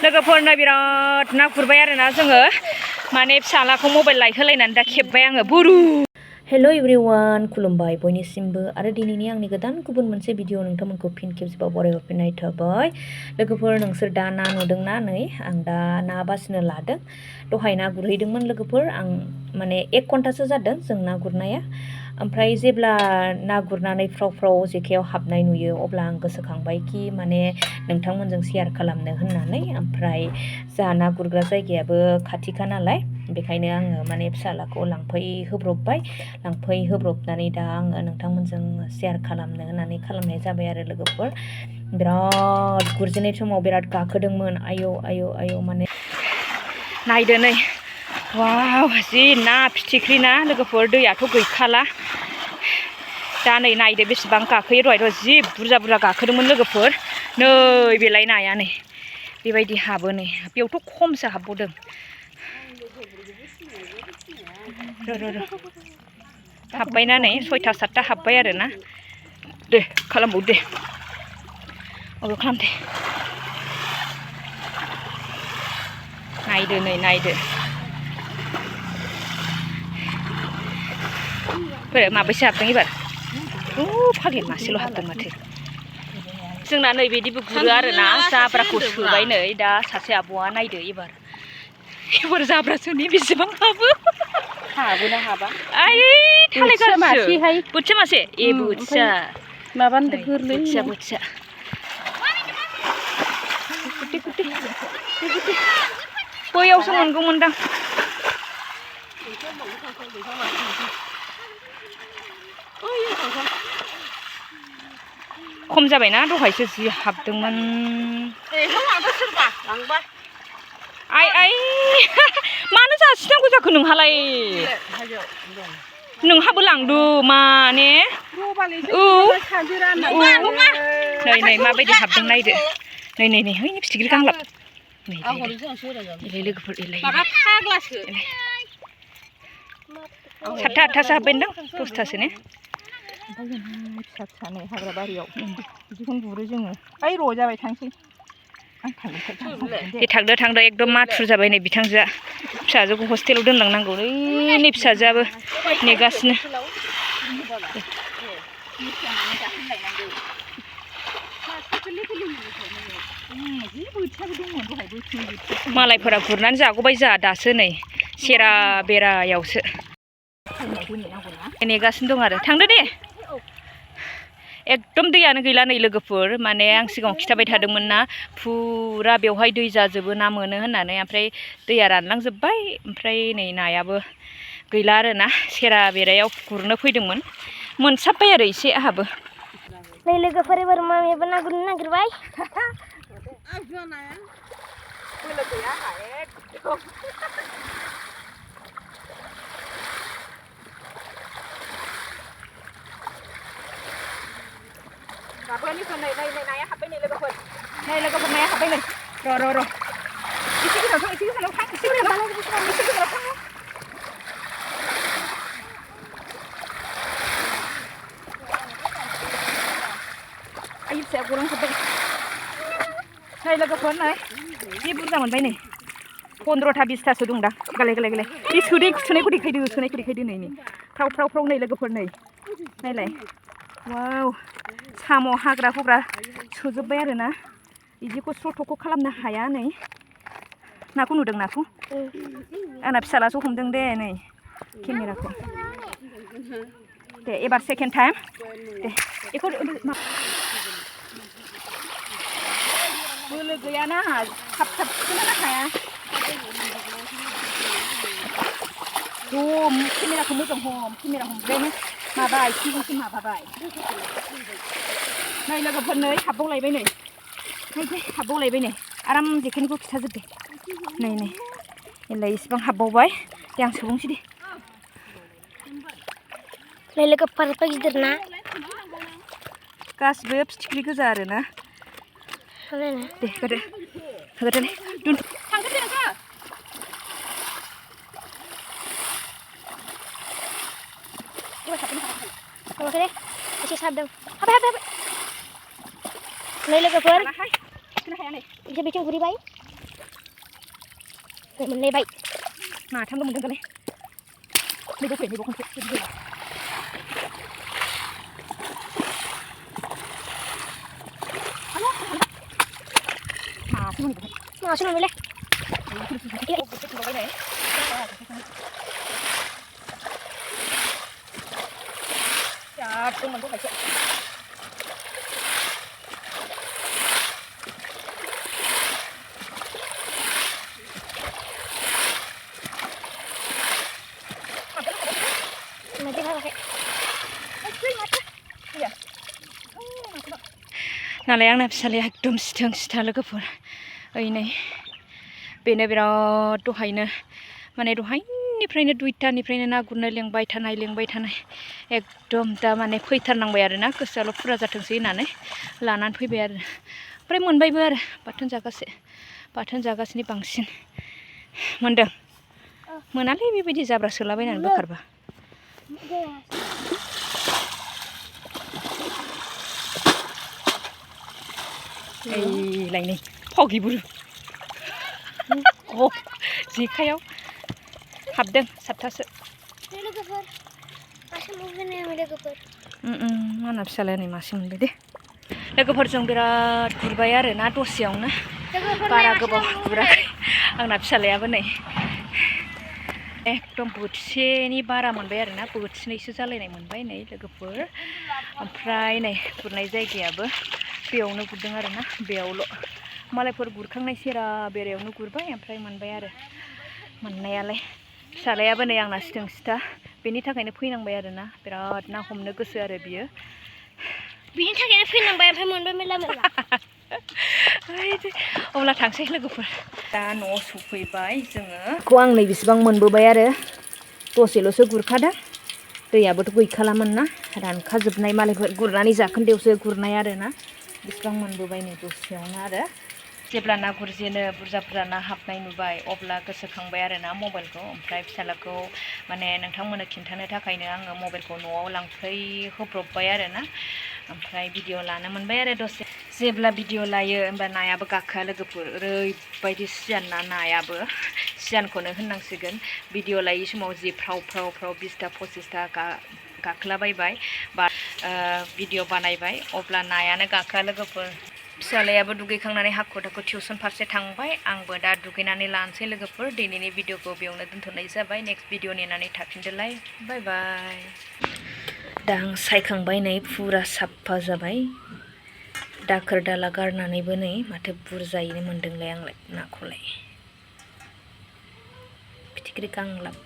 लोगोफोरनो बिराद ना गुरबाय आरोना जोङो माने फिसालाखौ मबाइल लाइट होलायनानै दा खेबबाय आङो बुरु। हेल' एभ्रिवान खुलुमबाय बयनिसिमबो आरो दिनैनि आंनि गोदान गुबुन मोनसे भिडिअ नोंथांमोनखौ फिन खेबसेबाव बरायहरफिननाय थाबाय। लोगोफोर नोंसोर दा ना नुदोंना नै आं दा ना बासिनो लादों। दहाय ना गुरहैदोंमोन लोगोफोर आं माने 1 घन्टासो जादों जों ना गुरनाया। ओमफ्राय जेब्ला ना गुरनानै फ्राव जेखायाव हाबनाय नुयो अब्ला आं गोसोखांबाय कि माने नोंथांमोनजों शेयार खालामनो होननानै। ओमफ्राय जा ना गुरग्रा जायगायाबो खाथिखा नालाय बेखायनो आङो माने फिसालाखौ लांफैहोब्रबनानै दा आङो नोंथांमोनजों शेयार खालामनो होननानै खालामनाय जाबाय आरो लोगोफोर। बिराद गुरजेननाय समाव बिराद गाखोदोंमोन आयौ माने नायदो नै वाव जि ना फिथिख्रि ना लोगोफोर दैयाथ' गैखाला दा नै नायदो बेसेबां गाखोयो दहायथ' जि बुरजा गाखोदोंमोन लोगोफोर। नै बेलाय नाया नै बेबायदि हाबो नै बेयावथ' खमसो हाबबावदों। र' हाबबायना नै 6टा 7टा हाबबाय आरोना दे खालामबाव दे अबे खालामदे नायदो नै नायदो माबैसे हाबदों एबार फाग्लि मासेल' हाबदों माथो। जोंना नै बिदिबो गुरो आरोना जाब्राखौ सोबाय नै दा सासे आब'आ नायदो एबार जाब्रासोनि बेसेबां हाबो हाबोना हाबा आइ थालाय मासेहाय बोथिया मासे ए बोथिया माबानो गोरलै बोथिया बैयावसो मोनगौमोनदां। खम जाबायना दहायसो जि हाबदोंमोन। आइ मानो जासिनांगौ जाखो नोंहालाय नोंहाबो लांदो माने नै माबायदि हाबदों नायदो नै है फिथिख्रि गांलाब लोगोफोर 7टा 8टासो हाबबायदां 10टासो ने फिसा नै हाग्रा बारियाव बिदिखौनो गुरो जोङो। ओइ र' जाबाय थांसै दे थांदो एकदम माथुर जाबाय नै बिथांजोआ फिसाजोखौ हस्टेलाव दोनलांनांगौ नै फिसाजोआबो नेगासिनो। मालायफोरा गुरनानै जागौबाय जोंहा दासो नै सेरा बेरायावसो नेगासिनो दं आरो थांदो दे। एकदम दैयानो गैला नै लोगोफोर माने आं सिगाङाव खिथाबाय थादोंमोन ना फुरा बेवहाय दै जाजोबो ना मोनो होननानै ओमफ्राय दैया रानलांजोब्बाय ओमफ्राय नै नायाबो गैला आरोना सेरा बेरायाव गुरनो फैदोंमोन मोनसाबबाय आरो एसे आहाबो। नै लोगोफोर एबार मामियाबो ना गुरनो नागिरबाय। नाया हाबबाय नै लोगोफोर नाया हाबबाय नै र' एसे गोजानाव थां एसे गोजानाव थां आइ फिसाया गलांजोब्बाय नै लोगोफोर नै जि बुरजा मोनबाय नै 15टा 20टासो दं दा गालाय बे सुनायखौ देखायदो नै फ्राव नै लोगोफोर नै नायलाय वाव साम' हाग्रा हुग्रा सोजोब्बाय आरोना बिदि खस्थ' खालामनो हाया नै नाखौ नुदों नाखौ आंना फिसालासो हमदों दे नै केमेराखौ दे एबार सेकेन्ड टाइम दे बेखौ बोलो गैयाना थाब थिखोनो हाया केमेराखौ मोजां केमेरा हमग्रायानो माबाय सिगांसिम माबाबाय नै लोगोफोर नै हाबबावलायबाय नै हाबबावलायबाय नै आराम जेखायनिखौ खिथाजोबदे नै एलाय इसिबां हाबबावबाय दे आं सोबावनोसै दे नै लोगोफोर गिदिर ना गासिबो फिथिख्रि गोजा आरोना दे होदो थांगोन दे नोंखो एसे सारदों हाबाय नै लोगोफोर बिथिं गुरहैबाय मोनलायबाय माथामल' मोनगोन दालाय नैबो फै नैबो खनसे मासे मोनगोन मासे मोनबायलै Chặt mình có phải chạy. Mati lah pakai. Naलाय आंना फिसालाया एकदम सिथों सिथा लोगोफोर ओइ नै बेनो बिराद दहायनो माने दहायनिफ्रायनो दुइटानिफ्रायनो ना गुरनो लेंबाय थानाय एकदम दा माने फैथारनांबाय आरो ना गोसोआल' फुरा जाथोंसै होननानै लानानै फैबाय आरो ओमफ्राय मोनबायबो आरो बाथोन जागासिनो बांसिन मोनदों मोनालै बेबायदि जाब्रा सोलाबायनानै बोखारबा लायनै फगि बुरु जेखायाव हाबदों 7थासो आंना फिसालाया नै मासे मोनबाय दे लोगोफोरजों बिराद गुरबाय आरो ना दसेयावनो बारा गोबाव गुराखै आंना फिसालायाबो नै एकदम बोथिसेनि बारा मोनबाय आरो ना बोथिनैसो जालायनाय मोनबाय नै लोगोफोर ओमफ्राय नै गुरनाय जायगायाबो बेयावनो गुरदों आरो ना बेयावल' मालायफोर गुरखांनाय सेरा बेरायावनो गुरबाय ओमफ्राय मोनबाय आरो मोननायालाय फिसालायाबो नै आंना सिथों सिथा बेनि थाखायनो फैनांबाय आरो ना बिराद ना हमनो गोसो आरो बियो बिनि थाखायनो फैनांबाय ओमफ्राय मोनबाय मेला अब्ला थांसै लोगोफोर दा न'आव सफैबाय जोङो आं नै बेसेबां मोनबोबाय आरो दसेल'सो गुरखादों दैयाबोथ' गैखालामोन ना रानखाजोबनाय मालायफोर गुरनानै जाखोन्दायावसो गुरनाय आरो ना बेसेबां मोनबोबाय नै दसेयावनो आरो जेब्ला ना गुरजेनो बुरजा ना हाबनाय नुबाय अब्ला गोसोखांबाय आरो ना मबाइलखौ ओमफ्राय फिसालाखौ माने नोंथांमोननो खिन्थानो थाखायनो आङो मबाइलखौ न'आव लांफैहोब्रबबाय आरो ना ओमफ्राय भिडिअ लानो मोनबाय आरो दसे जेब्ला भिडिअ लायो होमबा नायाबो गाखोआ लोगोफोर ओरैबायदि सियान नायाबो सियानखौनो होननांसिगोन भिडिअ लायै समाव जि फ्राव 20टा 25टा गाखोलाबायबाय बा भिडिअ बानायबाय अब्ला नायानो गाखोआ लोगोफोर फिसालायाबो दुगैखांनानै हाखु दाखु टिउसन फारसे थांबाय आंबो दा दुगैनानै लानोसै लोगोफोर दिनैनि भिडिअखौ बेयावनो दोनथ'नाय जाबाय नेक्स्ट भिडिअ नेनानै थाफिनदोलाय बाय बाय दा आं सायखांबाय नै फुरा साफा जाबाय दाखोर दाला गारनानैबो नै माथो बुरजायैनो मोनदोंलाय आंलाय नाखौलाय फिथिख्रि गांलाब